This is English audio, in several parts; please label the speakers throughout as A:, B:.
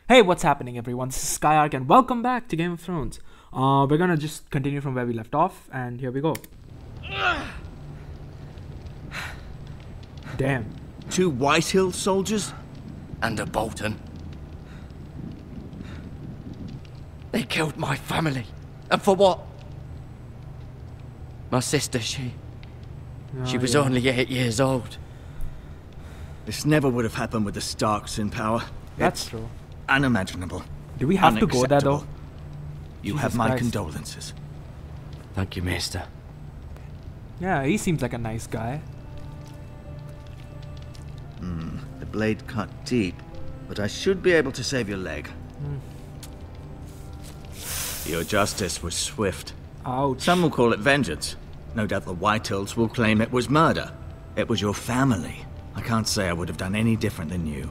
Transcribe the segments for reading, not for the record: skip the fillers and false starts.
A: Hey, what's happening everyone? This is Skyarc and welcome back to Game of Thrones. We're gonna just continue from where we left off, and here we go. Damn.
B: 2 Whitehill soldiers?
C: And a Bolton. They killed my family. And for what? My sister, she was only 8 years old.
B: This never would have happened with the Starks in power.
A: That's
B: It's
A: true.
B: unimaginable.
A: Do we have to go there though?
B: You
A: Jesus
B: have my
A: Christ.
B: condolences.
C: Thank you, Maester.
A: Yeah, he seems like a nice guy.
B: The blade cut deep, but I should be able to save your leg. Your justice was swift.
A: Ouch.
B: Some will call it vengeance. No doubt the Whitehills will claim it was murder. It was your family. I can't say I would have done any different than you.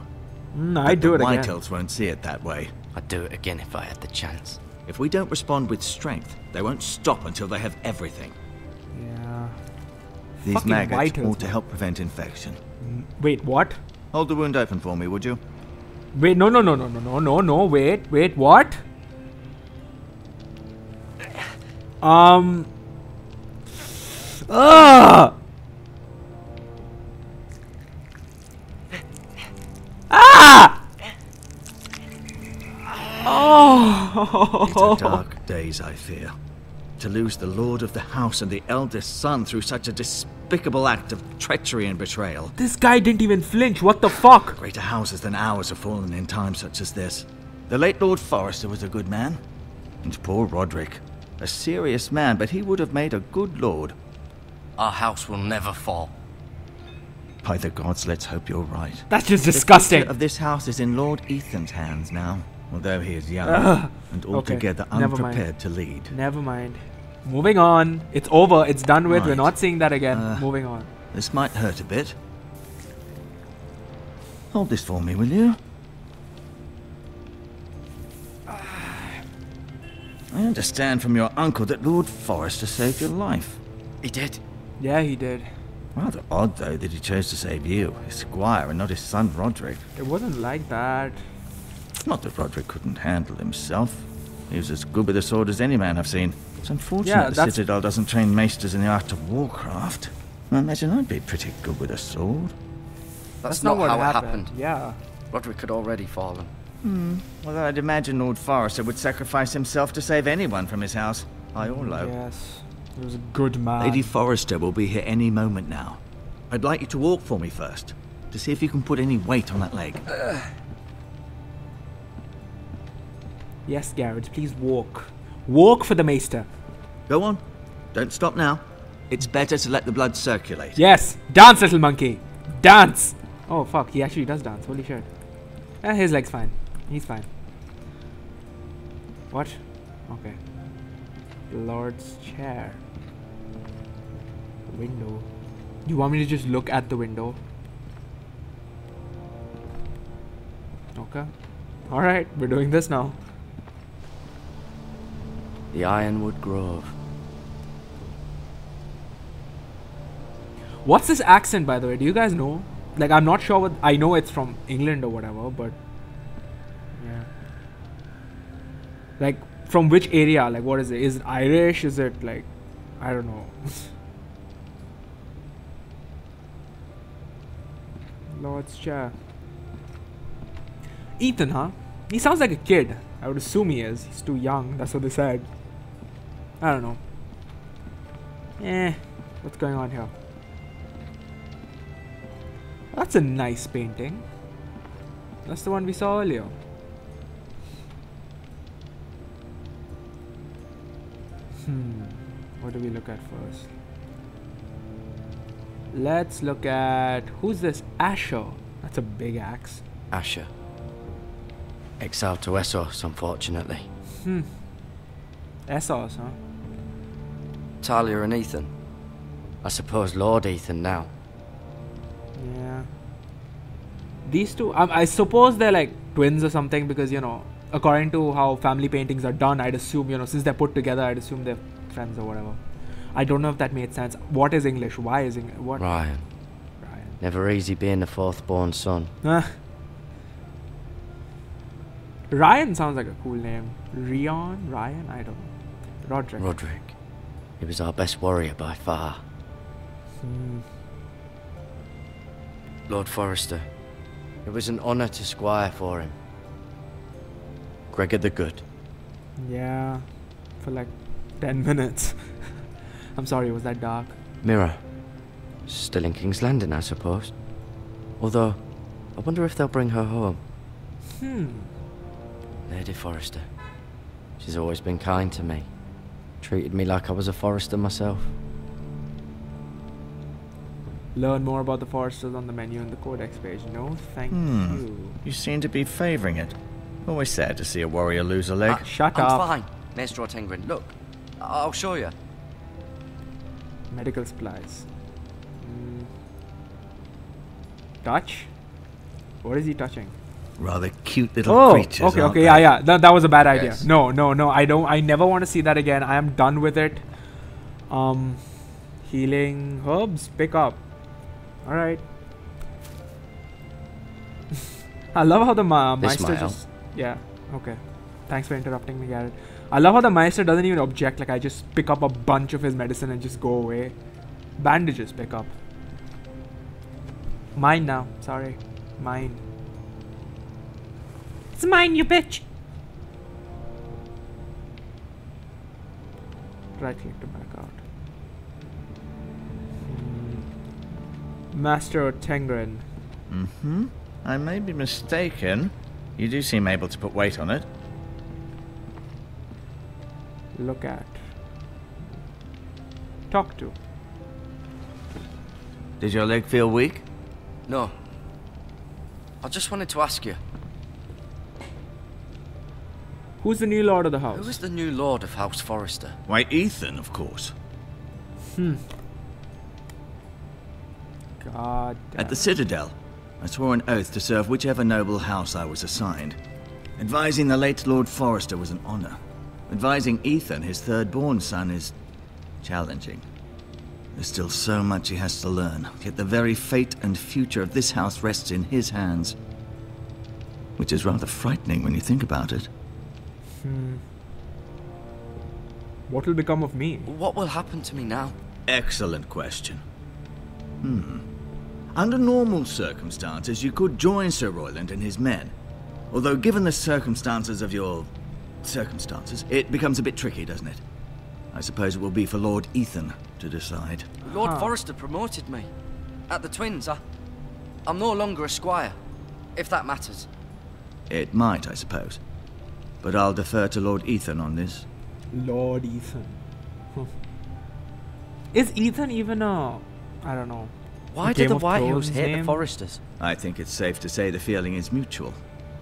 A: I'd do it
B: the
A: again.
B: Whitehills won't see it that way.
C: I'd do it again if I had the chance.
B: If we don't respond with strength, they won't stop until they have everything.
A: Yeah.
B: These
A: Fucking
B: maggots
A: Whitehills,
B: ought to
A: man.
B: help prevent infection.
A: Wait, what?
B: Hold the wound open for me, would you?
A: Wait, no, wait, what? Ah! Ah!
B: It's
A: Oh!
B: a dark days, I fear. To lose the lord of the house and the eldest son through such a despicable act of treachery and betrayal.
A: This guy didn't even flinch. What the fuck?
B: Greater houses than ours have fallen in times such as this. The late Lord Forrester was a good man. And poor Roderick. A serious man, but he would have made a good lord.
C: Our house will never fall.
B: By the gods, let's hope you're right.
A: That's just
B: The
A: disgusting.
B: future of this house is in Lord Ethan's hands now, although he is young and altogether
A: never mind.
B: unprepared to lead.
A: Never mind. Moving on. It's over. It's done with. We're
B: Right.
A: not seeing that again. Moving on.
B: This might hurt a bit. Hold this for me, will you? I understand from your uncle that Lord Forrester saved your life.
C: He did.
A: Yeah, he did.
B: Rather odd, though, that he chose to save you, his squire, and not his son Roderick.
A: It wasn't like that.
B: Not that Roderick couldn't handle himself. He was as good with a sword as any man I've seen. It's unfortunate
A: Yeah,
B: the
A: that's-
B: Citadel doesn't train maesters in the art of warcraft. I imagine I'd be pretty good with a sword.
C: That's not
A: what
C: how it happened.
A: Yeah.
C: Roderick had already fallen.
B: Although I'd imagine Lord Forrester would sacrifice himself to save anyone from his house, high or low.
A: Yes. He was a good man.
B: Lady Forrester will be here any moment now. I'd like you to walk for me first, to see if you can put any weight on that leg.
A: Yes, Garrett, please walk. Walk for the maester.
B: Go on. Don't stop now. It's better to let the blood circulate.
A: Yes. Dance, little monkey. Dance. Oh, fuck. He actually does dance. Holy shit. His leg's fine. He's fine. What? Okay. Lord's chair. Window. You want me to just look at the window? Okay. Alright, we're doing this now.
C: The Ironwood Grove.
A: What's this accent, by the way? Do you guys know? Like, I'm not sure what... I know it's from England or whatever, but... Yeah. Like, from which area? Like, what is it? Is it Irish? Is it, like... I don't know. Lord's chair. Ethan, huh? He sounds like a kid. I would assume he is. He's too young. That's what they said. I don't know. What's going on here? That's a nice painting. That's the one we saw earlier. What do we look at first? Let's look at... Who's this? Asher. That's a big axe.
C: Asher. Exiled to Essos, unfortunately.
A: Essos, huh?
C: Talia and Ethan. I suppose Lord Ethan now.
A: Yeah. These two... I suppose they're like twins or something because, you know, according to how family paintings are done, I'd assume, you know, since they're put together, I'd assume they're friends or whatever. I don't know if that made sense. What is English? Why is English? What?
C: Ryan. Never easy being the 4th born son.
A: Ryan sounds like a cool name. Ryan? I don't know. Roderick.
C: Roderick. He was our best warrior by far. Lord Forrester. It was an honour to squire for him. Gregor the Good.
A: Yeah, for like 10 minutes. I'm sorry, was that dark?
C: Mirror. Still in King's Landing, I suppose. Although, I wonder if they'll bring her home. Lady Forrester. She's always been kind to me. Treated me like I was a Forrester myself.
A: Learn more about the Foresters on the menu in the Codex page. No, thank you.
B: You seem to be favouring it. Always sad to see a warrior lose a leg.
A: Shut
C: I'm
A: up.
C: fine, Maestro Tengrin. Look, I'll show you.
A: Medical supplies. Touch? What is he touching?
B: Rather cute little creatures.
A: Okay,
B: aren't
A: okay,
B: they?
A: yeah. That was a bad idea.
C: Yes.
A: No, I never want to see that again. I am done with it. Healing herbs, pick up. Alright. I love how the Meister just... Yeah, okay. Thanks for interrupting me, Garrett. I love how the Meister doesn't even object. Like, I just pick up a bunch of his medicine and just go away. Bandages, pick up. Mine now. Sorry. Mine. It's mine, you bitch! Right click to back out. Master Tengrin.
B: I may be mistaken. You do seem able to put weight on it.
A: Look at. Talk to.
B: Did your leg feel weak?
C: No. I just wanted to ask you.
A: Who's the new lord of the house?
C: Who is the new lord of House Forrester?
B: Why, Ethan, of course.
A: God damn.
B: At the Citadel, I swore an oath to serve whichever noble house I was assigned. Advising the late Lord Forrester was an honor. Advising Ethan, his third-born son, is challenging. There's still so much he has to learn, yet the very fate and future of this house rests in his hands. Which is rather frightening when you think about it.
A: What will become of me?
C: What will happen to me now?
B: Excellent question. Under normal circumstances, you could join Sir Royland and his men. Although given the circumstances of your... circumstances, it becomes a bit tricky, doesn't it? I suppose it will be for Lord Ethan to decide.
C: Lord Forrester promoted me. At the Twins, I'm no longer a squire, if that matters.
B: It might, I suppose. But I'll defer to Lord Ethan on this.
A: Lord Ethan. Is Ethan even a... I don't know.
C: Why
A: Game
C: do the
A: of
C: White
A: Thrones
C: Hills hate the
A: name?
C: Forresters?
B: I think it's safe to say the feeling is mutual.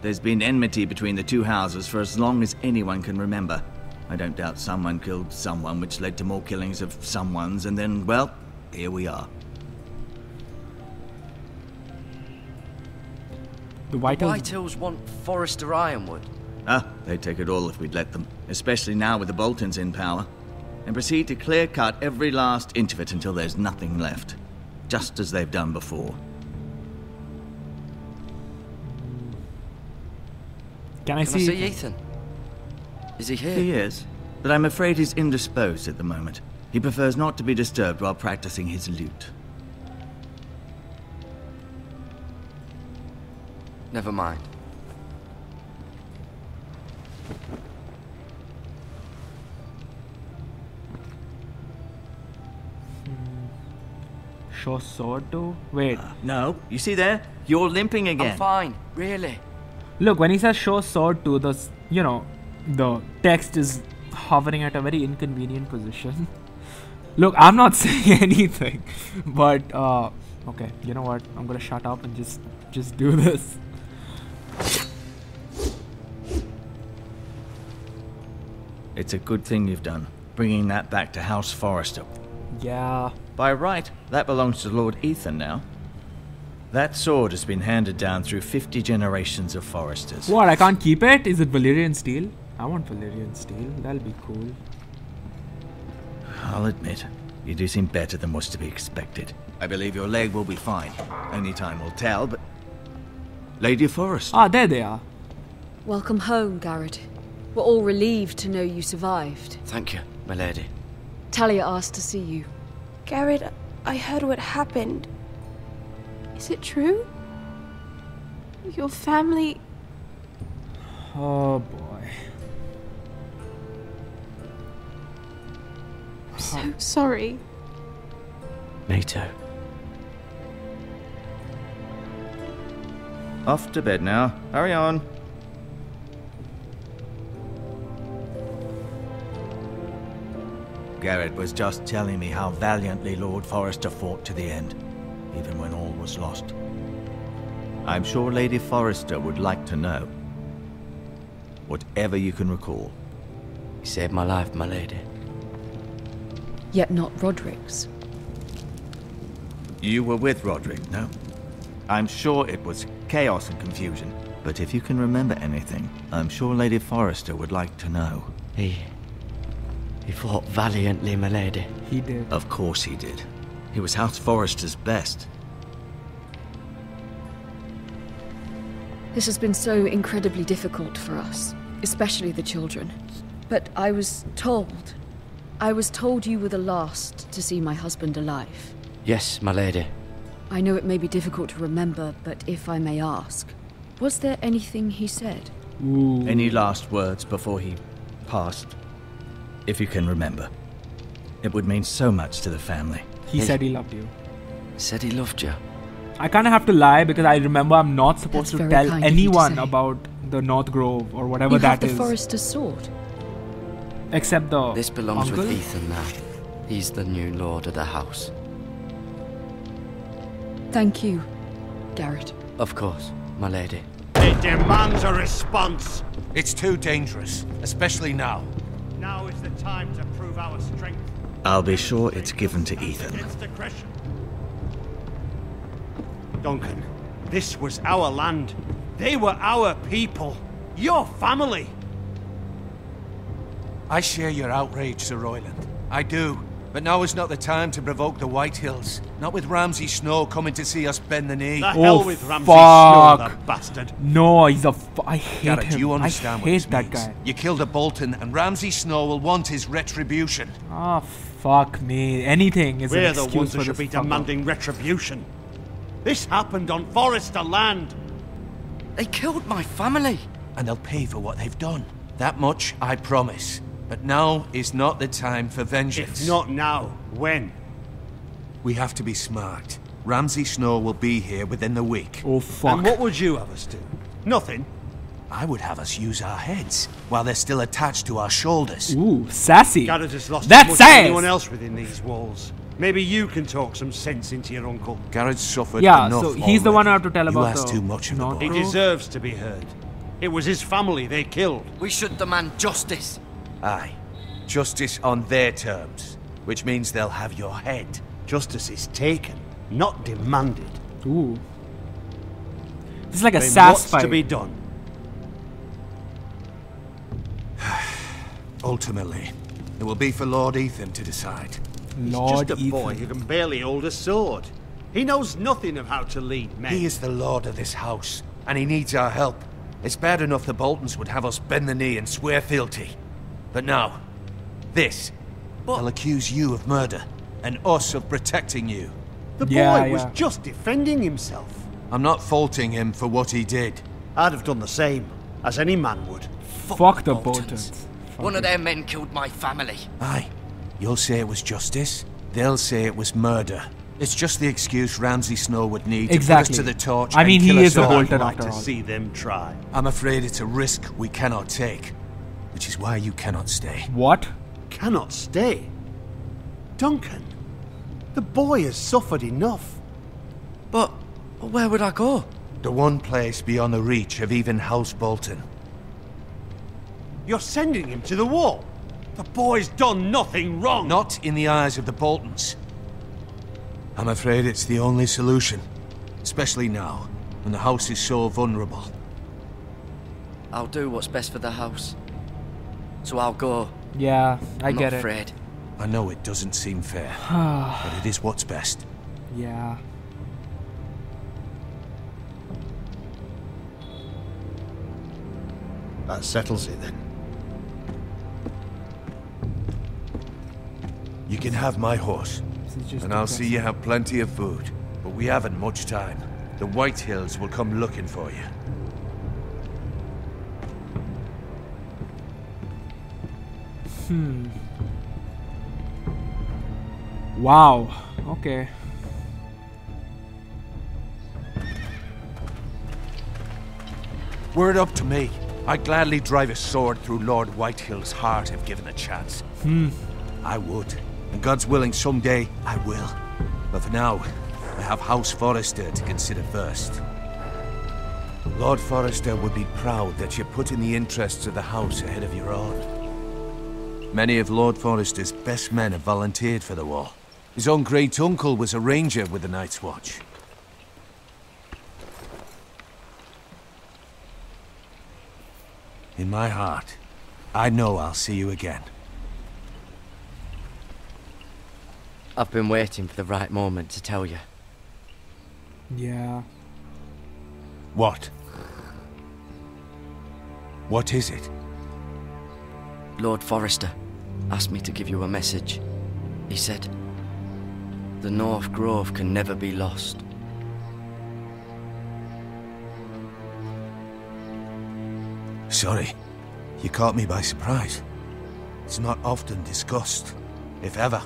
B: There's been enmity between the two houses for as long as anyone can remember. I don't doubt someone killed someone, which led to more killings of someones, and then, well, here we are.
A: The White Hills...
C: White Hills want Forrester Ironwood.
B: They'd take it all if we'd let them, especially now with the Boltons in power, and proceed to clear-cut every last inch of it until there's nothing left, just as they've done before.
A: Can I
C: Can I see Ethan? Is he here?
B: He is, but I'm afraid he's indisposed at the moment. He prefers not to be disturbed while practicing his lute.
C: Never mind.
A: Show sword to? Wait.
B: No, you see there? You're limping again.
C: I'm fine, really.
A: Look, when he says show sword to, the the text is hovering at a very inconvenient position. Look, I'm not saying anything, but okay, you know what? I'm gonna shut up and just do this.
B: It's a good thing you've done, bringing that back to House Forrester.
A: Yeah.
B: By right, that belongs to Lord Ethan now. That sword has been handed down through 50 generations of Forresters.
A: What? I can't keep it? Is it Valyrian steel? I want Valyrian steel. That'll be cool.
B: I'll admit, you do seem better than was to be expected. I believe your leg will be fine. Only time will tell, but... Lady Forrester.
A: Ah, there they are.
D: Welcome home, Garrett. We're all relieved to know you survived.
C: Thank you, my lady.
D: Talia asked to see you.
E: Garrett, I heard what happened. Is it true? Your family...
A: Oh boy.
E: I'm so sorry.
C: Me too.
B: Off to bed now. Hurry on. Garrett was just telling me how valiantly Lord Forrester fought to the end, even when all was lost. I'm sure Lady Forrester would like to know. Whatever you can recall.
C: You saved my life, my lady.
D: Yet not Roderick's.
B: You were with Roderick, no? I'm sure it was chaos and confusion, but if you can remember anything, I'm sure Lady Forrester would like to know.
C: He fought valiantly, my lady.
A: He did.
B: Of course he did. He was House Forrester's best.
D: This has been so incredibly difficult for us, especially the children. But I was told you were the last to see my husband alive.
C: Yes, my lady.
D: I know it may be difficult to remember, but if I may ask, was there anything he said?
A: Ooh.
B: Any last words before he passed? If you can remember. It would mean so much to the family.
A: He said he loved you.
C: Said he loved you.
A: I kind of have to lie because I remember I'm not supposed
D: That's
A: to
D: very
A: tell
D: kind of you to
A: anyone
D: say.
A: about the North Grove or whatever
D: You have
A: that
D: the
A: is.
D: Forrester's sword.
A: Except the
C: This belongs
A: uncle?
C: with Ethan now. He's the new lord of the house.
D: Thank you, Garrett.
C: Of course, my lady.
F: It demands a response.
G: It's too dangerous, especially now.
F: Now is the time to prove our strength.
B: I'll be sure it's given to Ethan.
F: Against aggression. Duncan, this was our land. They were our people. Your family.
G: I share your outrage, Sir Royland. I do. But now is not the time to provoke the Whitehills. Not with Ramsay Snow coming to see us bend the knee.
F: The hell with Ramsay Snow,
A: fuck.
F: that bastard.
A: No, he's a. I hate
G: Garrett,
A: him.
G: do you understand
A: I
G: what this
A: hate that
G: means?
A: guy.
G: You killed a Bolton, and Ramsay Snow will want his retribution.
A: Oh, fuck me. Anything is
F: We're
A: an
F: the
A: excuse
F: ones
A: for
F: who should
A: this
F: be
A: fucker.
F: demanding retribution. This happened on Forrester land.
C: They killed my family.
G: And they'll pay for what they've done. That much I promise. But now is not the time for vengeance.
F: If not now, when?
G: We have to be smart. Ramsay Snow will be here within the week.
A: Oh, fuck.
F: And what would you have us do? Nothing.
G: I would have us use our heads while they're still attached to our shoulders.
A: Ooh, sassy.
F: Garrett has lost
A: That's
F: as much as
A: sass.
F: anyone else within these walls. Maybe you can talk some sense into your uncle.
G: Garrett's suffered
A: Yeah,
G: enough
A: so he's the one I have to tell
G: already.
A: about
G: You asked
A: the
G: too much of the
A: North
G: boy.
F: He
A: Grove.
F: deserves to be heard. It was his family they killed.
C: We should demand justice.
G: Aye. Justice on their terms. Which means they'll have your head.
F: Justice is taken, not demanded.
A: Ooh. This is like a
F: Then
A: sass
F: what's
A: fight.
F: to be done?
G: Ultimately, it will be for Lord Ethan to decide.
A: Lord
F: Just a boy
A: Ethan.
F: who can barely hold a sword. He knows nothing of how to lead men.
G: He is the lord of this house, and he needs our help. It's bad enough the Boltons would have us bend the knee and swear fealty. But now, this. They'll accuse you of murder, and us of protecting you.
F: The
A: Yeah,
F: boy was
A: yeah.
F: just defending himself.
G: I'm not faulting him for what he did.
F: I'd have done the same, as any man would.
A: Fuck the
C: Boltons.
A: Boltons.
C: One of their men killed my family.
G: Aye. You'll say it was justice. They'll say it was murder. It's just the excuse Ramsay Snow would need
A: Exactly.
G: to put us to the torch
A: I mean,
G: and kill
A: he
G: us
A: is a
G: all.
A: Bolton
F: I'd like
A: after
F: to
A: all.
F: see them try.
G: I'm afraid it's a risk we cannot take. Which is why you cannot stay.
A: What?
F: Cannot stay. Duncan, the boy has suffered enough.
C: But where would I go?
G: The one place beyond the reach of even House Bolton.
F: You're sending him to the wall. The boy's done nothing wrong.
G: Not in the eyes of the Boltons. I'm afraid it's the only solution. Especially now, when the house is so vulnerable.
C: I'll do what's best for the house. So I'll go.
A: Yeah, I
C: I'm
A: get
C: not
A: it.
C: afraid.
G: I know it doesn't seem fair, but it is what's best.
A: Yeah.
H: That settles it then.
G: You can have my horse,
A: This is just
G: and I'll see
A: depressing.
G: you have plenty of food. But we haven't much time. The White Hills will come looking for you.
A: Wow. Okay.
G: Were it up to me, I'd gladly drive a sword through Lord Whitehill's heart if given a chance. I would. And God's willing, someday I will. But for now, I have House Forrester to consider first. Lord Forrester would be proud that you're putting the interests of the house ahead of your own. Many of Lord Forrester's best men have volunteered for the war. His own great-uncle was a ranger with the Night's Watch. In my heart, I know I'll see you again.
C: I've been waiting for the right moment to tell you.
A: Yeah.
G: What? What is it?
C: Lord Forrester asked me to give you a message. He said, the North Grove can never be lost.
G: Sorry, you caught me by surprise. It's not often discussed, if ever.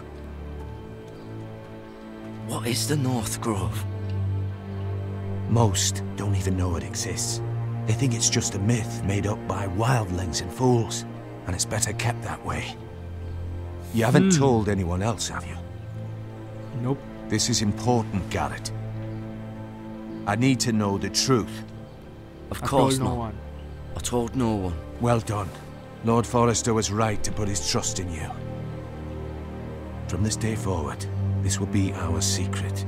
C: What is the North Grove?
G: Most don't even know it exists. They think it's just a myth made up by wildlings and fools, and it's better kept that way. You haven't told anyone else, have you?
A: Nope.
G: This is important, Garrett. I need to know the truth.
C: Of
A: I
C: course
A: told no
C: not.
A: one.
C: I told no one.
G: Well done. Lord Forrester was right to put his trust in you. From this day forward, this will be our secret.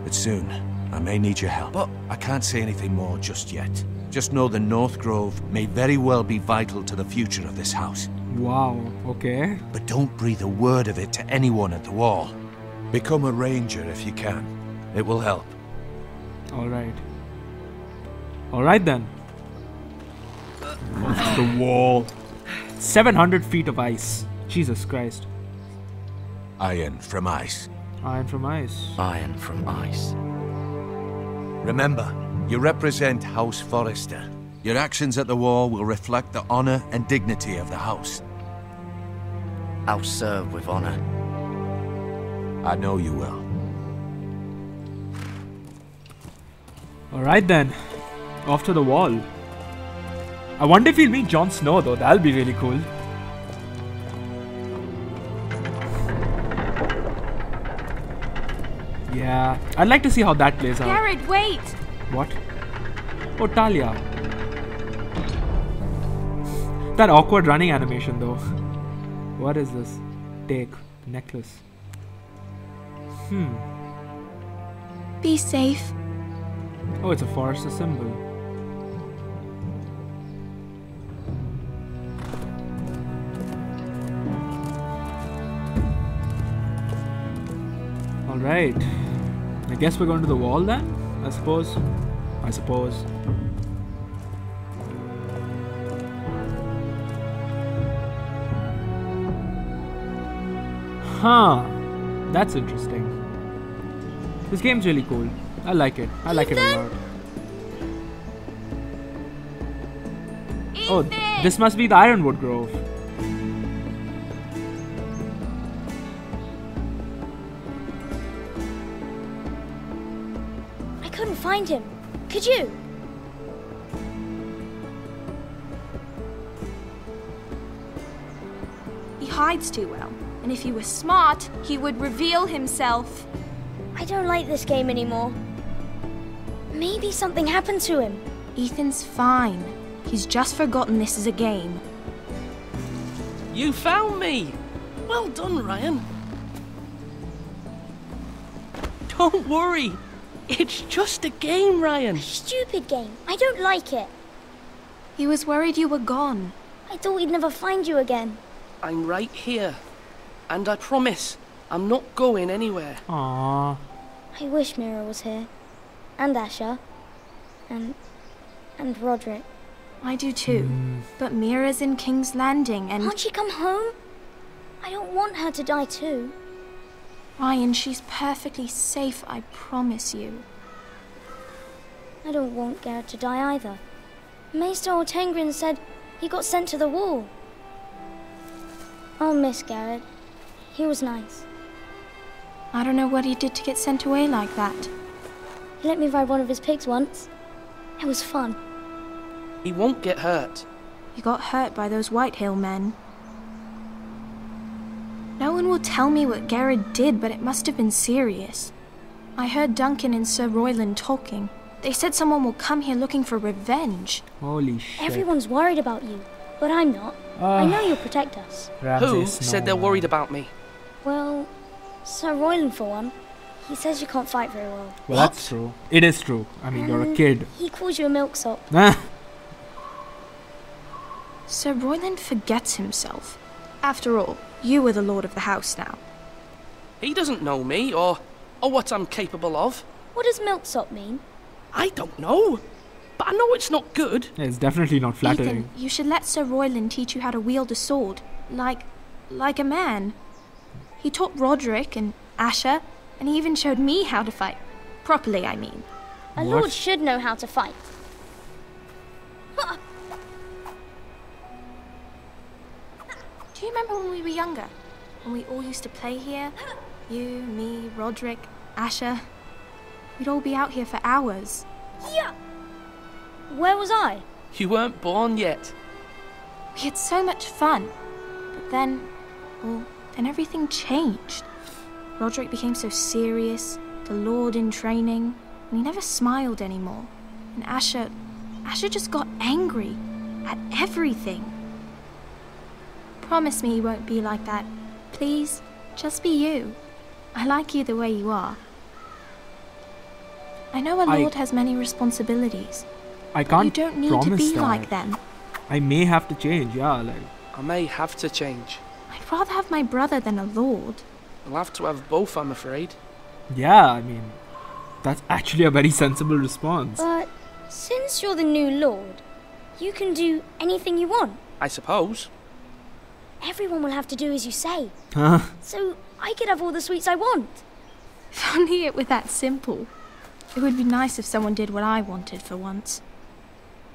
G: But soon, I may need your help.
C: But
G: I can't say anything more just yet. Just know the North Grove may very well be vital to the future of this house.
A: Wow. Okay.
G: But don't breathe a word of it to anyone at the wall. Become a ranger if you can. It will help.
A: Alright. Alright then. Off the wall. 700 feet of ice. Jesus Christ.
G: Iron from ice.
A: Iron from ice.
C: iron from ice.
G: Remember, you represent House Forrester. Your actions at the war will reflect the honor and dignity of the house.
C: I'll serve with honor.
G: I know you will.
A: Alright then. Off to the wall. I wonder if we'll meet Jon Snow though. That'll be really cool. Yeah. I'd like to see how that plays out.
E: Garrett, wait!
A: What? Oh, Talia. That awkward running animation though. What is this? Take. Necklace.
E: Be safe.
A: Oh, it's a Forrester symbol. Alright. I guess we're going to the wall then? I suppose. Huh. That's interesting. This game's really cool. I like it. I like it a lot. Oh, this must be the Ironwood Grove.
I: I couldn't find him. Could you?
E: He hides too well. And if he was smart, he would reveal himself.
I: I don't like this game anymore. Maybe something happened to him.
E: Ethan's fine. He's just forgotten this is a game.
J: You found me! Well done, Ryan. Don't worry. It's just a game, Ryan.
I: Stupid game. I don't like it.
E: He was worried you were gone.
I: I thought we'd never find you again.
J: I'm right here. And I promise, I'm not going anywhere.
A: Aww.
I: I wish Mira was here. And Asher. And Roderick.
E: I do too. But Mira's in King's Landing and...
I: Can't she come home? I don't want her to die too.
E: Ryan, she's perfectly safe, I promise you.
I: I don't want Garrett to die either. Maester Ortengrin said he got sent to the wall. I'll miss Garrett. He was nice.
E: I don't know what he did to get sent away like that.
I: He let me ride one of his pigs once. It was fun.
J: He won't get hurt.
E: He got hurt by those Whitehill men. No one will tell me what Garrett did, but it must have been serious. I heard Duncan and Sir Royland talking. They said someone will come here looking for revenge.
A: Holy shit.
I: Everyone's worried about you, but I'm not. I know you'll protect us.
J: Who said they're worried about me?
I: Well, Sir Royland for one. He says you can't fight very well.
A: Well, that's true. It is true. I mean, you're a kid.
I: He calls you a milksop.
E: Sir Royland forgets himself. After all, you are the lord of the house now.
J: He doesn't know me or what I'm capable of.
I: What does milksop mean?
J: I don't know, but I know it's not good.
A: Yeah, it's definitely not flattering.
E: Ethan, you should let Sir Royland teach you how to wield a sword, like a man. He taught Roderick and Asher, and he even showed me how to fight. Properly, I mean.
I: A lord should know how to fight.
E: Do you remember when we were younger? When we all used to play here? You, me, Roderick, Asher. We'd all be out here for hours.
I: Yeah. Where was I?
J: You weren't born yet.
E: We had so much fun. But then everything changed. Roderick became so serious, the lord in training, and he never smiled anymore. And Asher just got angry at everything. Promise me you won't be like that. Please, just be you. I like you the way you are. I know a lord has many responsibilities.
A: I can't
E: you don't need
A: promise
E: to be
A: that.
E: like them.
A: I may have to change, yeah, like...
J: I may have to change.
E: I'd rather have my brother than a lord.
J: I'll have to have both, I'm afraid.
A: Yeah, I mean... That's actually a very sensible response.
I: But since you're the new lord, you can do anything you want.
J: I suppose.
I: Everyone will have to do as you say.
A: Huh?
I: So I could have all the sweets I want.
E: If only it were that simple. It would be nice if someone did what I wanted for once.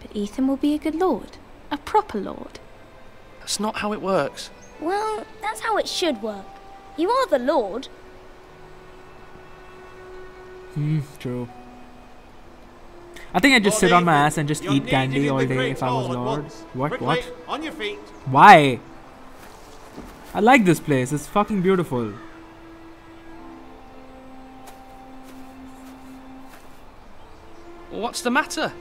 E: But Ethan will be a good lord. A proper lord.
J: That's not how it works.
I: Well, that's how it should work. You are the lord.
A: True. I think I'd just sit on my ass and just eat candy all day if I was lord. What?
F: On your feet.
A: Why? I like this place. It's fucking beautiful.
J: What's the matter?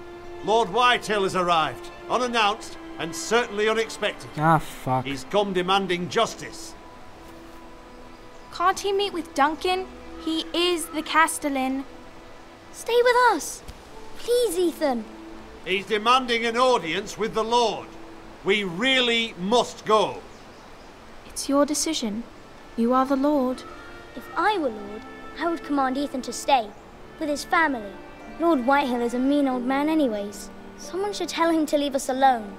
F: Lord Whitehill has arrived, unannounced and certainly unexpected.
A: Ah, fuck.
F: He's come demanding justice.
E: Can't he meet with Duncan? He is the Castellan.
I: Stay with us. Please, Ethan.
F: He's demanding an audience with the Lord. We really must go.
E: It's your decision. You are the lord.
I: If I were lord, I would command Ethan to stay, with his family. Lord Whitehill is a mean old man anyways. Someone should tell him to leave us alone.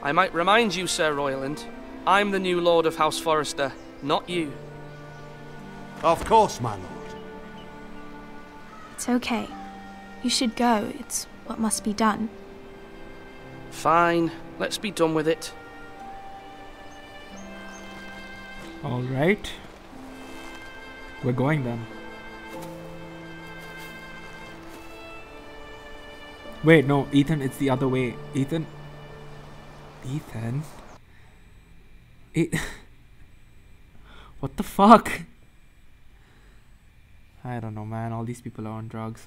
J: I might remind you, Sir Royland. I'm the new Lord of House Forrester, not you.
F: Of course, my lord.
E: It's okay. You should go. It's what must be done.
J: Fine. Let's be done with it.
A: Alright. We're going then. Wait, no, Ethan, it's the other way. Ethan? What the fuck? I don't know, man. All these people are on drugs.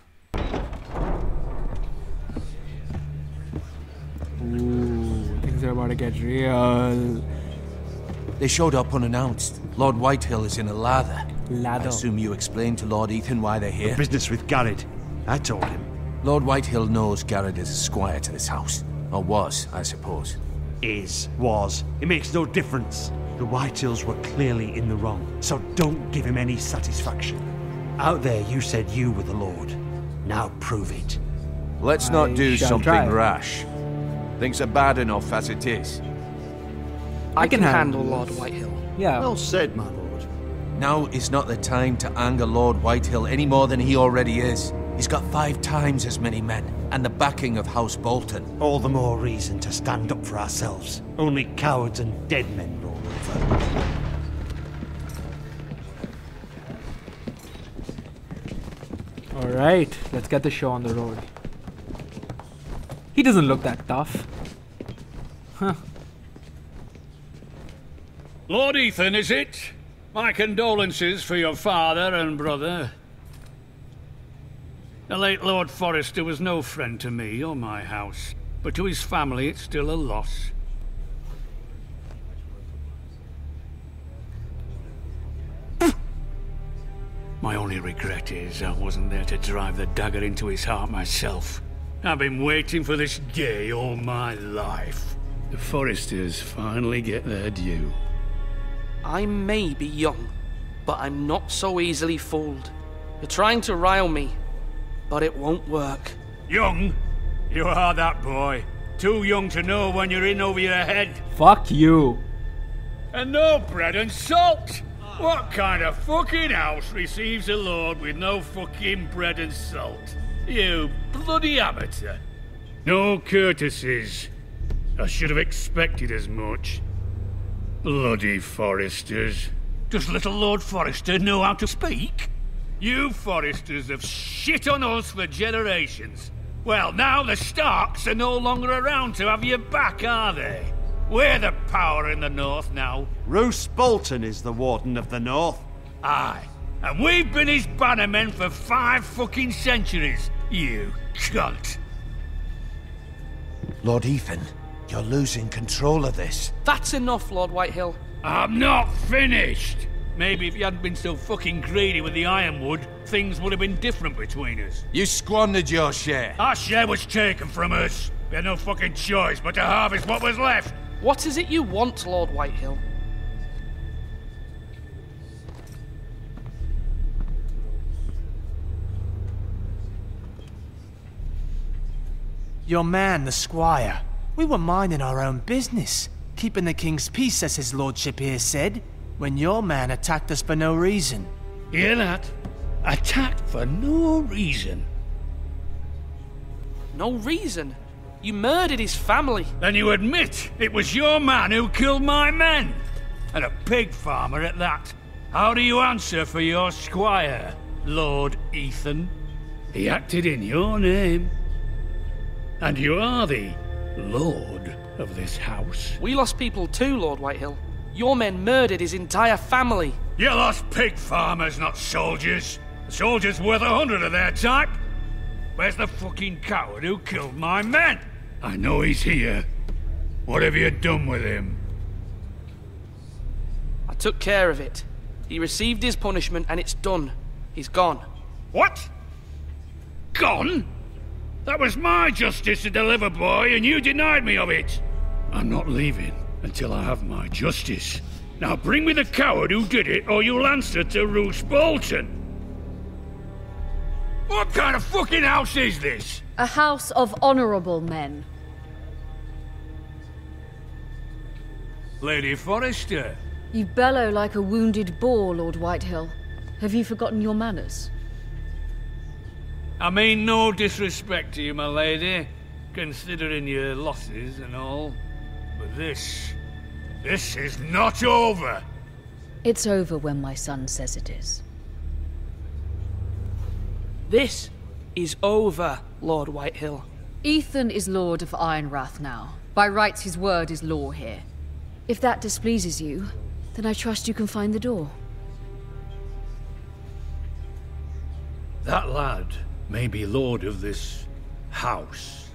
A: Ooh, things are about to get real.
G: They showed up unannounced. Lord Whitehill is in a lather. I
A: Lather.
G: assume you explained to Lord Ethan why they're here?
F: Business with Garrett. I told him.
G: Lord Whitehill knows Garrett is a squire to this house. Or was, I suppose.
F: Was. It makes no difference. The Whitehills were clearly in the wrong, so don't give him any satisfaction. Out there you said you were the Lord. Now prove it.
G: Let's not do
A: shall
G: something
A: try.
G: rash. Things are bad enough as it is.
J: I can handle
A: this.
J: Lord Whitehill.
A: Yeah.
H: Well said, my lord.
G: Now is not the time to anger Lord Whitehill any more than he already is. He's got 5 times as many men, and the backing of House Bolton.
F: All the more reason to stand up for ourselves. Only cowards and dead men roll over.
A: Alright, let's get the show on the road. He doesn't look that tough. Huh.
K: Lord Ethan, is it? My condolences for your father and brother. The late Lord Forrester was no friend to me or my house, but to his family it's still a loss. My only regret is I wasn't there to drive the dagger into his heart myself. I've been waiting for this day all my life. The Forresters finally get their due.
J: I may be young, but I'm not so easily fooled. You're trying to rile me, but it won't work.
K: Young? You are that boy. Too young to know when you're in over your head.
A: Fuck you.
K: And no bread and salt! What kind of fucking house receives a lord with no fucking bread and salt? You bloody amateur. No courtesies. I should have expected as much. Bloody Forresters. Does little Lord Forrester know how to speak? You Forresters have shit on us for generations. Well, now the Starks are no longer around to have your back, are they? We're the power in the north now.
F: Roose Bolton is the Warden of the North.
K: Aye. And we've been his bannermen for 5 fucking centuries, you cunt.
G: Lord Ethan, you're losing control of this.
J: That's enough, Lord Whitehill.
K: I'm not finished. Maybe if you hadn't been so fucking greedy with the ironwood, things would have been different between us.
G: You squandered your share.
K: Our share was taken from us. We had no fucking choice but to harvest what was left.
J: What is it you want, Lord Whitehill?
L: Your man, the squire. We were minding our own business, keeping the king's peace, as his lordship here said, when your man attacked us for no reason.
K: Hear that? Attacked for no reason.
J: No reason? You murdered his family.
K: Then you admit it was your man who killed my men. And a pig farmer at that. How do you answer for your squire, Lord Ethan? He acted in your name. And you are the lord of this house.
J: We lost people too, Lord Whitehill. Your men murdered his entire family.
K: You lost pig farmers, not soldiers. The soldiers worth 100 of their type. Where's the fucking coward who killed my men? I know he's here. What have you done with him?
J: I took care of it. He received his punishment and it's done. He's gone.
K: What? Gone? That was my justice to deliver, boy, and you denied me of it. I'm not leaving until I have my justice. Now bring me the coward who did it, or you'll answer to Roose Bolton. What kind of fucking house is this?
D: A house of honorable men.
K: Lady Forrester.
D: You bellow like a wounded boar, Lord Whitehill. Have you forgotten your manners?
K: I mean no disrespect to you, my lady, considering your losses and all. But this is not over.
D: It's over when my son says it is.
J: This is over, Lord Whitehill.
D: Ethan is Lord of Ironrath now. By rights, his word is law here. If that displeases you, then I trust you can find the door.
K: That lad may be lord of this house,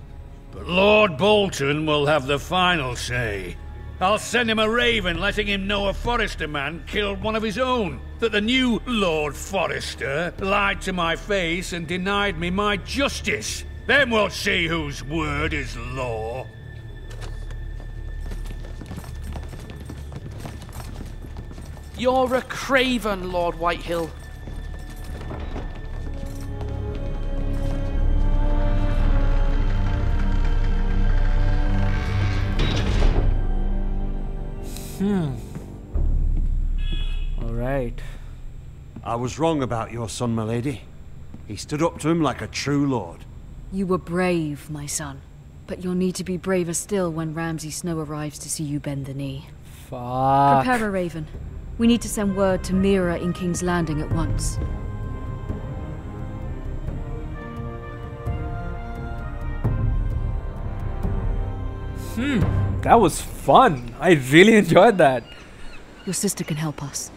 K: but Lord Bolton will have the final say. I'll send him a raven letting him know a Forrester man killed one of his own, that the new Lord Forrester lied to my face and denied me my justice. Then we'll see whose word is law.
J: You're a craven, Lord Whitehill.
A: Alright.
F: I was wrong about your son, milady. He stood up to him like a true lord.
D: You were brave, my son. But you'll need to be braver still when Ramsay Snow arrives to see you bend the knee.
A: Fuck.
D: Prepare a raven. We need to send word to Mira in King's Landing at once.
A: That was fun. I really enjoyed that.
D: Your sister can help us.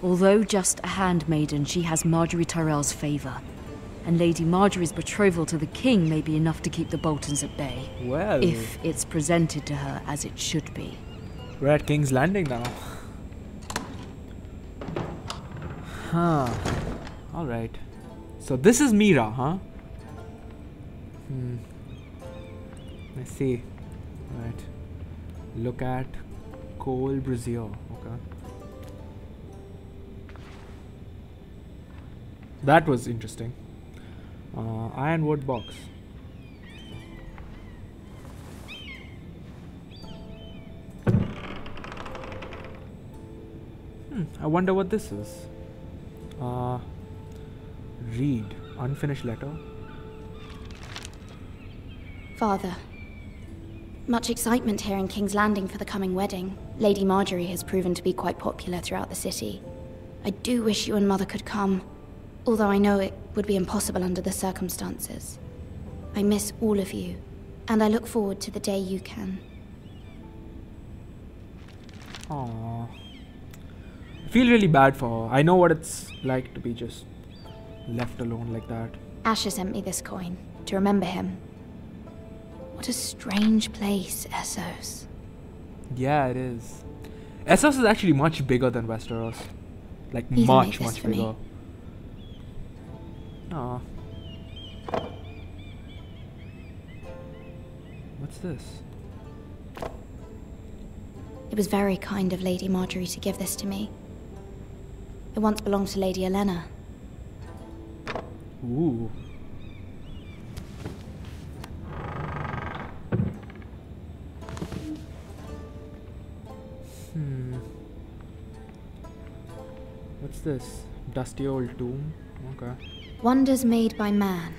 D: Although just a handmaiden, she has Marjorie Tyrell's favour. And Lady Marjorie's betrothal to the king may be enough to keep the Boltons at bay.
A: Well,
D: if it's presented to her as it should be.
A: We're at King's Landing now. Huh. Alright. So this is Mira, huh? Let's see. Right. Look at Cole Brazier. Okay. That was interesting. Ironwood box. I wonder what this is. Read. Unfinished letter.
H: Father. Much excitement here in King's Landing for the coming wedding. Lady Marjorie has proven to be quite popular throughout the city. I do wish you and Mother could come, although I know it would be impossible under the circumstances. I miss all of you, and I look forward to the day you can.
A: Aww. I feel really bad for her. I know what it's like to be just left alone like that.
H: Asher sent me this coin to remember him. What a strange place, Essos.
A: Yeah, it is. Essos is actually much bigger than Westeros. Like
H: Please
A: much
H: make this for
A: bigger.
H: me.
A: Aw. What's this?
H: It was very kind of Lady Marjorie to give this to me. It once belonged to Lady Olenna.
A: Ooh. What's this? Dusty old tomb? Okay.
H: Wonders Made by Man,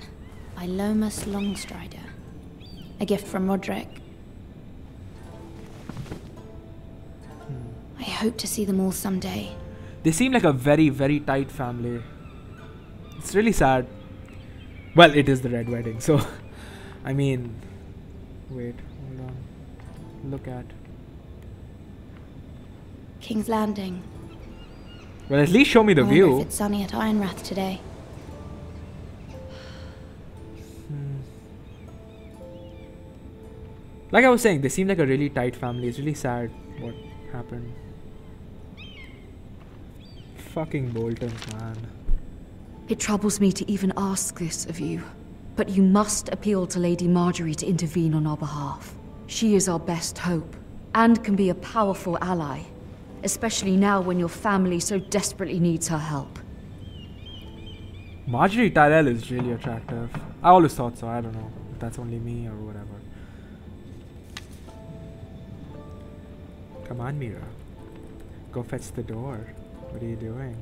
H: by Lomas Longstrider. A gift from Roderick. I hope to see them all someday.
A: They seem like a very, very tight family. It's really sad. Well, it is the Red Wedding, so... I mean... Wait, hold on. Look at...
H: King's Landing.
A: Well, at least show me the
H: I wonder
A: view.
H: if it's sunny at Ironrath today.
A: Like I was saying, they seem like a really tight family. It's really sad what happened. Fucking Boltons, man.
D: It troubles me to even ask this of you, but you must appeal to Lady Marjorie to intervene on our behalf. She is our best hope, and can be a powerful ally, especially now when your family so desperately needs her help.
A: Marjorie Tyrell is really attractive. I always thought so. I don't know if that's only me or whatever. Come on, Mira. Go fetch the door. What are you doing?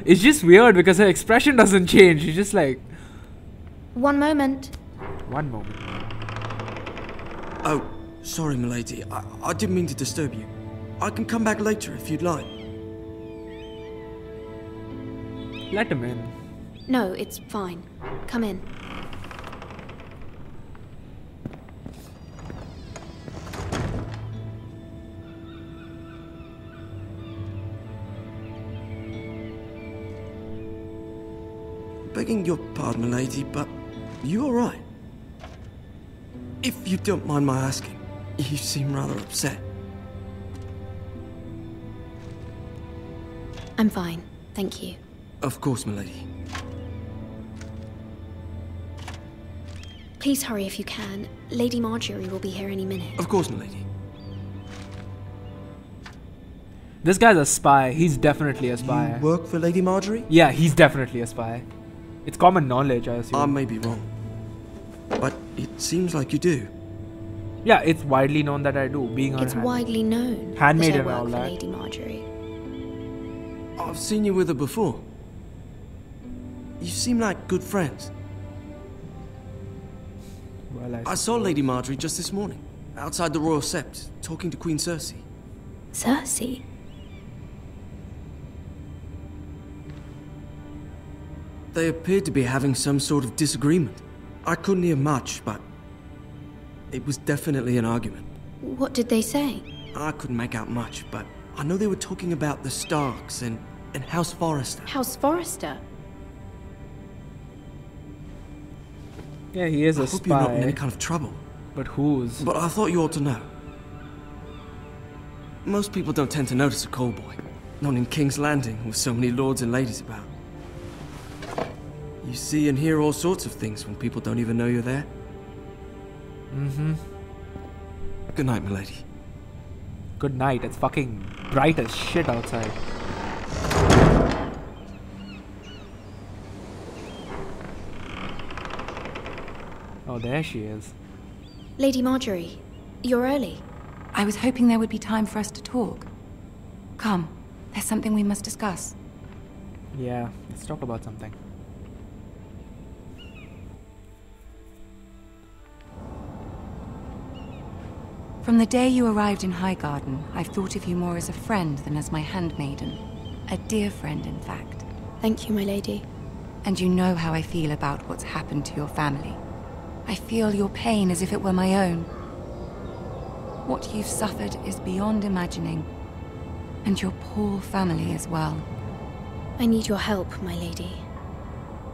A: It's just weird because her expression doesn't change. She's just like...
H: One moment.
A: One moment.
C: Oh, sorry, milady. I didn't mean to disturb you. I can come back later if you'd like.
A: Let him in.
H: No, it's fine. Come in.
C: Begging your pardon, milady, but you all right? If you don't mind my asking, you seem rather upset.
H: I'm fine, thank you.
C: Of course, milady.
H: Please hurry if you can. Lady Marjorie will be here any minute.
C: Of course, milady.
A: This guy's a spy. He's definitely a spy.
C: You work for Lady Marjorie?
A: Yeah, he's definitely a spy. It's common knowledge, I assume.
C: I may be wrong, but it seems like you do.
A: Yeah, it's widely known that I do, being her
H: It's widely known
A: handmaid
H: that I
A: and all
H: work for
A: that.
H: Lady Marjorie.
M: I've seen you with her before. You seem like good friends.
A: Well,
M: I saw Lady Marjorie just this morning, outside the Royal Sept, talking to Queen Cersei.
H: Cersei?
M: They appeared to be having some sort of disagreement. I couldn't hear much, but it was definitely an argument.
H: What did they say?
M: I couldn't make out much, but I know they were talking about the Starks and House Forrester.
H: House Forrester?
A: Yeah, he is a
M: I hope you're not in
A: spy.
M: any kind of trouble.
A: But whose?
M: But I thought you ought to know. Most people don't tend to notice a call boy. Not in King's Landing, with so many lords and ladies about. You see and hear all sorts of things when people don't even know you're there.
A: Mm-hmm.
M: Good night, milady.
A: Good night. It's fucking bright as shit outside. Oh, there she is.
H: Lady Marjorie, you're early.
N: I was hoping there would be time for us to talk. Come, there's something we must discuss.
A: Yeah, let's talk about something.
N: From the day you arrived in Highgarden, I've thought of you more as a friend than as my handmaiden. A dear friend, in fact.
H: Thank you, my lady.
N: And you know how I feel about what's happened to your family. I feel your pain as if it were my own. What you've suffered is beyond imagining. And your poor family as well.
H: I need your help, my lady.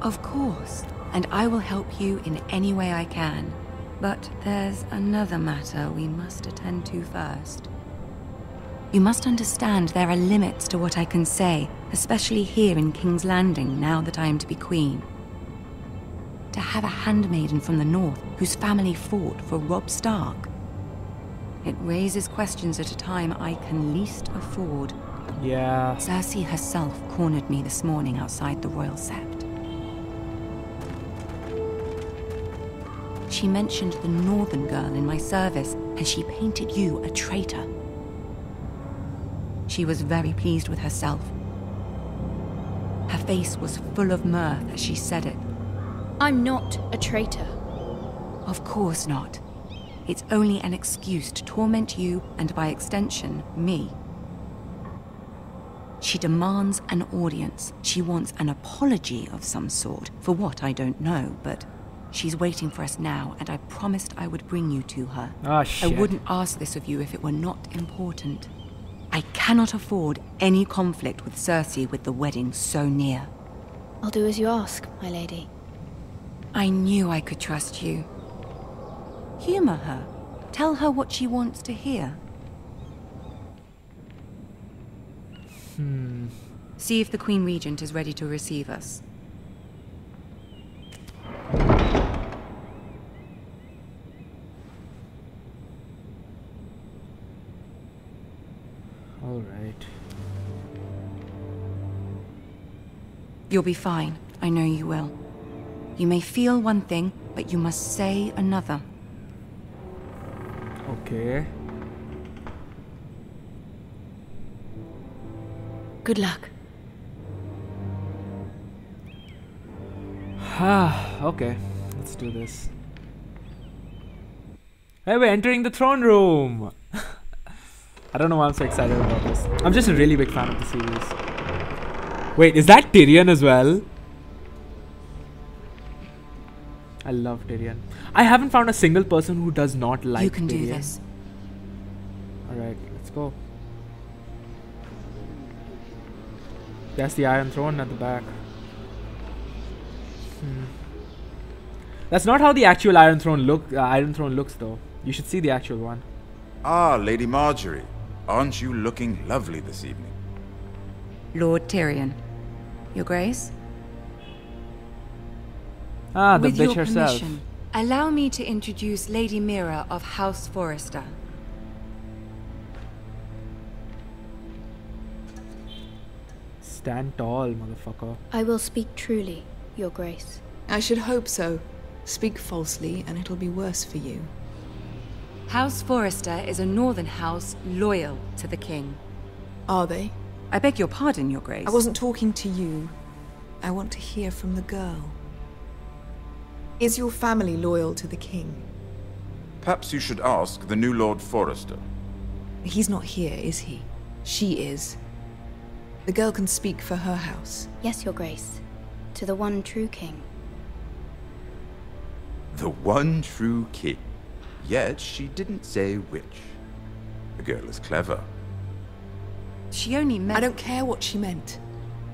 N: Of course, and I will help you in any way I can. But there's another matter we must attend to first. You must understand there are limits to what I can say, especially here in King's Landing, now that I am to be queen. To have a handmaiden from the north whose family fought for Robb Stark. It raises questions at a time I can least afford.
A: Yeah.
N: Cersei herself cornered me this morning outside the Royal Sept. She mentioned the northern girl in my service, and she painted you a traitor. She was very pleased with herself. Her face was full of mirth as she said it.
H: I'm not a traitor.
N: Of course not. It's only an excuse to torment you, and by extension, me. She demands an audience. She wants an apology of some sort, for what I don't know, but she's waiting for us now, and I promised I would bring you to her.
A: Ah, shit.
N: I wouldn't ask this of you if it were not important. I cannot afford any conflict with Cersei with the wedding so near.
H: I'll do as you ask, my lady.
N: I knew I could trust you. Humor her. Tell her what she wants to hear. See if the Queen Regent is ready to receive us.
A: All right.
N: You'll be fine. I know you will. You may feel one thing, but you must say another.
A: Okay.
H: Good luck.
A: Okay. Let's do this. Hey, we're entering the throne room! I don't know why I'm so excited about this. I'm just a really big fan of the series. Wait, is that Tyrion as well? I love Tyrion. I haven't found a single person who does not like Tyrion.
N: You can do this.
A: Alright, let's go. That's the Iron Throne at the back. That's not how the actual Iron Throne looks though. You should see the actual one.
O: Ah, Lady Marjorie. Aren't you looking lovely this evening?
N: Lord Tyrion. Your Grace?
A: Ah, the
N: With
A: bitch
N: your
A: herself.
N: permission, allow me to introduce Lady Mira of House Forrester.
A: Stand tall, motherfucker.
H: I will speak truly, Your Grace.
P: I should hope so. Speak falsely, and it'll be worse for you.
N: House Forrester is a northern house loyal to the king.
P: Are they?
N: I beg your pardon, Your Grace.
P: I wasn't talking to you. I want to hear from the girl. Is your family loyal to the king?
O: Perhaps you should ask the new Lord Forrester.
P: He's not here, is he? She is. The girl can speak for her house.
H: Yes, Your Grace. To the one true king.
O: The one true king. Yet she didn't say which. The girl is clever.
N: She only meant...
P: I don't care what she meant.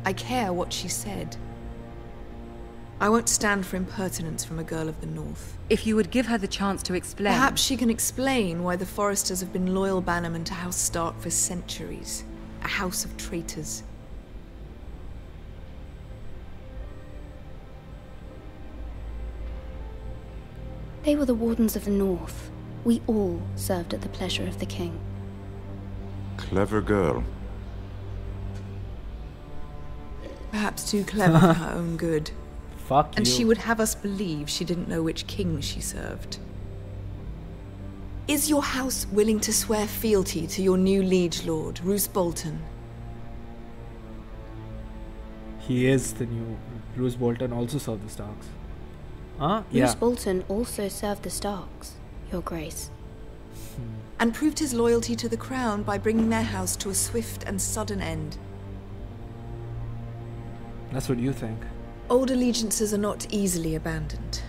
P: I care what she said. I won't stand for impertinence from a girl of the North.
N: If you would give her the chance to explain...
P: Perhaps she can explain why the Forresters have been loyal bannermen to House Stark for centuries. A house of traitors.
H: They were the Wardens of the North. We all served at the pleasure of the king.
O: Clever girl.
P: Perhaps too clever for her own good.
A: Fuck
P: and
A: you.
P: she would have us believe she didn't know which king she served. Is your house willing to swear fealty to your new liege lord, Roose Bolton?
A: He is the new... Roose Bolton also served the Starks. Huh? Yeah.
H: Roose Bolton also served the Starks, Your Grace.
P: And proved his loyalty to the crown by bringing their house to a swift and sudden end.
A: That's what you think.
P: Old allegiances are not easily abandoned.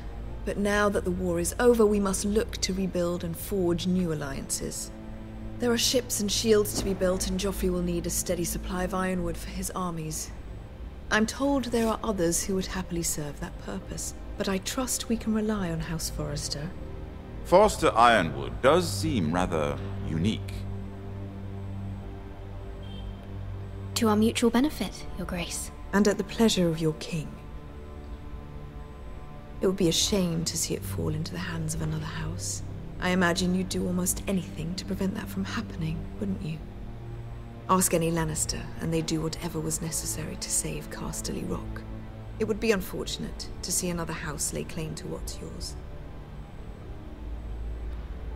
P: But now that the war is over, we must look to rebuild and forge new alliances. There are ships and shields to be built, and Joffrey will need a steady supply of ironwood for his armies. I'm told there are others who would happily serve that purpose, but I trust we can rely on House Forrester.
O: Forrester Ironwood does seem rather unique.
H: To our mutual benefit, Your Grace.
P: And at the pleasure of your king. It would be a shame to see it fall into the hands of another house. I imagine you'd do almost anything to prevent that from happening, wouldn't you? Ask any Lannister, and they'd do whatever was necessary to save Casterly Rock. It would be unfortunate to see another house lay claim to what's yours.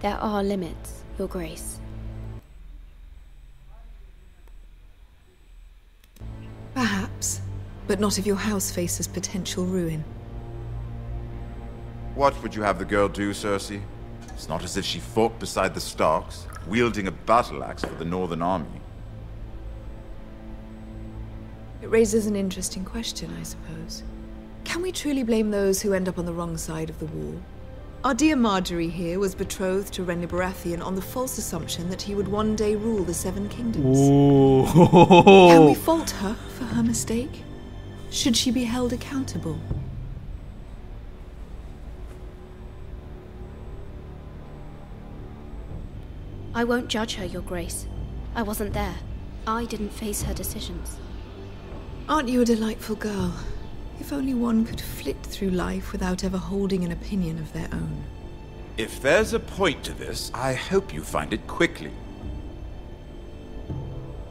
H: There are limits, Your Grace.
P: Perhaps, but not if your house faces potential ruin.
O: What would you have the girl do, Cersei? It's not as if she fought beside the Starks, wielding a battle axe for the Northern Army.
P: It raises an interesting question, I suppose. Can we truly blame those who end up on the wrong side of the wall? Our dear Marjorie here was betrothed to Renly Baratheon on the false assumption that he would one day rule the Seven Kingdoms.
A: Ooh.
P: Can we fault her for her mistake? Should she be held accountable?
H: I won't judge her, Your Grace. I wasn't there. I didn't face her decisions.
P: Aren't you a delightful girl? If only one could flit through life without ever holding an opinion of their own.
O: If there's a point to this, I hope you find it quickly.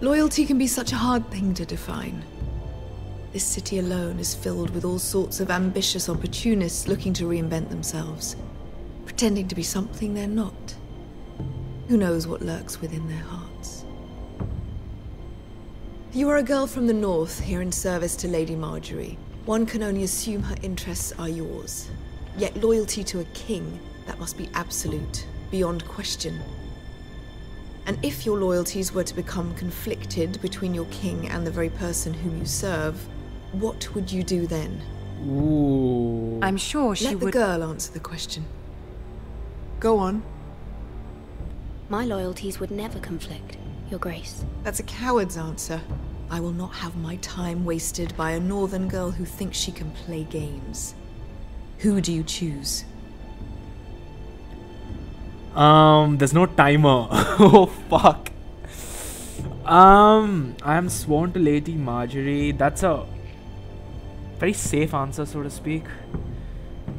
P: Loyalty can be such a hard thing to define. This city alone is filled with all sorts of ambitious opportunists looking to reinvent themselves, pretending to be something they're not. Who knows what lurks within their hearts? You are a girl from the north, here in service to Lady Marjorie. One can only assume her interests are yours. Yet loyalty to a king, that must be absolute, beyond question. And if your loyalties were to become conflicted between your king and the very person whom you serve, what would you do then?
A: Ooh.
N: I'm sure she would...
P: Let the girl answer the question. Go on.
H: My loyalties would never conflict, Your Grace.
P: That's a coward's answer. I will not have my time wasted by a northern girl who thinks she can play games. Who do you choose?
A: There's no timer. Oh, fuck. I am sworn to Lady Marjorie. That's a very safe answer, so to speak.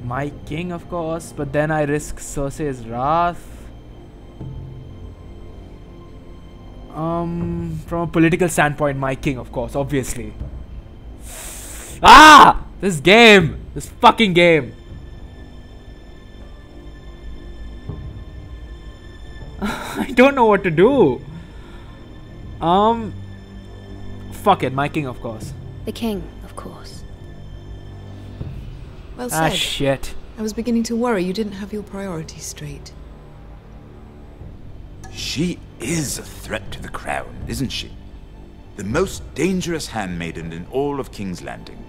A: My king, of course, but then I risk Cersei's wrath. From a political standpoint, my king, of course, obviously. Ah! This game! This fucking game! I don't know what to do. Fuck it, my king, of course.
H: The king, of course.
P: Well said.
A: Shit.
P: I was beginning to worry you didn't have your priorities straight.
O: She is a threat to the crown, isn't she? The most dangerous handmaiden in all of King's Landing.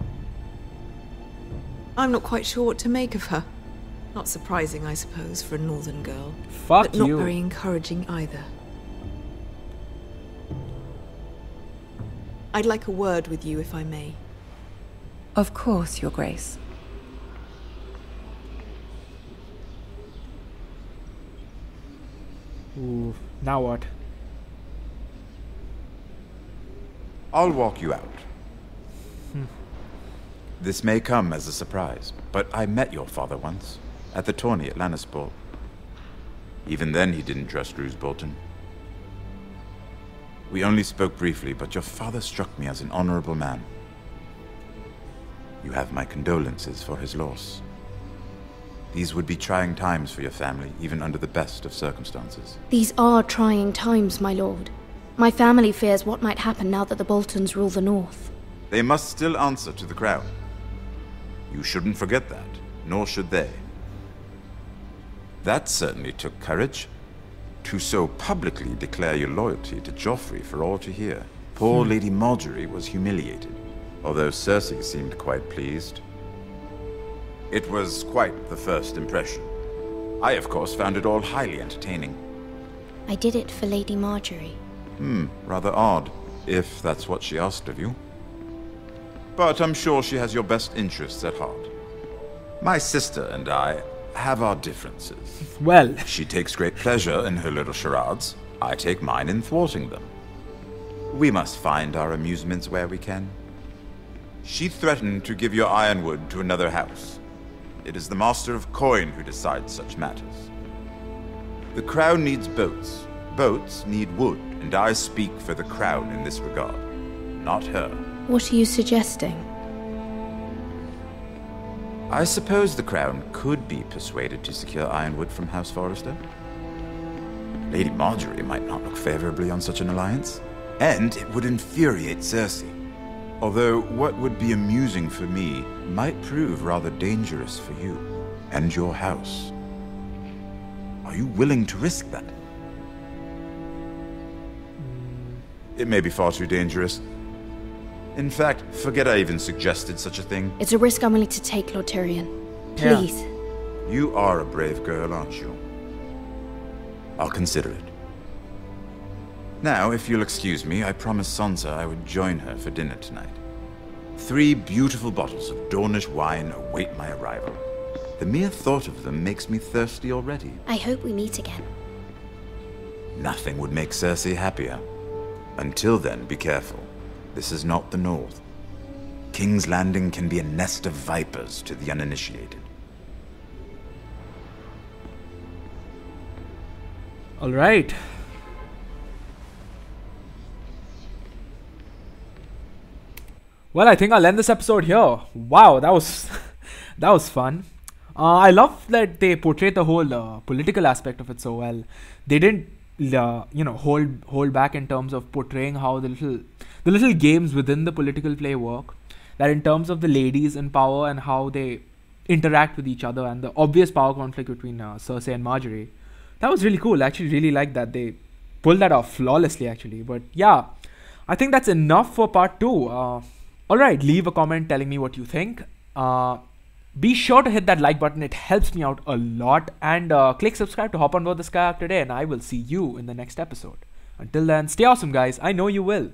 P: I'm not quite sure what to make of her. Not surprising, I suppose, for a northern girl.
A: Fuck
P: but not
A: you.
P: very encouraging either. I'd like a word with you, if I may.
N: Of course, Your Grace.
A: Ooh, now what?
O: I'll walk you out. This may come as a surprise, but I met your father once, at the tourney at Lannisport. Even then he didn't trust Roose Bolton. We only spoke briefly, but your father struck me as an honorable man. You have my condolences for his loss. These would be trying times for your family, even under the best of circumstances.
H: These are trying times, my lord. My family fears what might happen now that the Boltons rule the North.
O: They must still answer to the crown. You shouldn't forget that, nor should they. That certainly took courage. To so publicly declare your loyalty to Joffrey for all to hear. Poor Lady Margaery was humiliated, although Cersei seemed quite pleased. It was quite the first impression. I, of course, found it all highly entertaining.
H: I did it for Lady Margaery.
O: Rather odd, if that's what she asked of you. But I'm sure she has your best interests at heart. My sister and I have our differences.
A: Well,
O: she takes great pleasure in her little charades. I take mine in thwarting them. We must find our amusements where we can. She threatened to give your ironwood to another house. It is the Master of Coin who decides such matters. The crown needs boats. Boats need wood, and I speak for the crown in this regard, not her.
H: What are you suggesting?
O: I suppose the crown could be persuaded to secure ironwood from House Forrester. Lady Margaery might not look favorably on such an alliance, and it would infuriate Cersei. Although what would be amusing for me might prove rather dangerous for you and your house. Are you willing to risk that? It may be far too dangerous. In fact, forget I even suggested such a thing.
H: It's a risk I'm willing to take, Lord Tyrion. Please.
O: Yeah. You are a brave girl, aren't you? I'll consider it. Now, if you'll excuse me, I promised Sansa I would join her for dinner tonight. 3 beautiful bottles of Dornish wine await my arrival. The mere thought of them makes me thirsty already.
H: I hope we meet again.
O: Nothing would make Cersei happier. Until then, be careful. This is not the North. King's Landing can be a nest of vipers to the uninitiated.
A: all right. Well, I think I'll end this episode here. Wow, that was that was fun. I love that they portrayed the whole political aspect of it so well. They didn't, hold back in terms of portraying how the little games within the political play work. That in terms of the ladies in power and how they interact with each other and the obvious power conflict between Cersei and Margaery. That was really cool. I actually really like that. They pulled that off flawlessly, actually. But yeah, I think that's enough for part 2. Alright, leave a comment telling me what you think. Be sure to hit that like button. It helps me out a lot. And click subscribe to hop on board the Skyarc today. And I will see you in the next episode. Until then, stay awesome, guys. I know you will.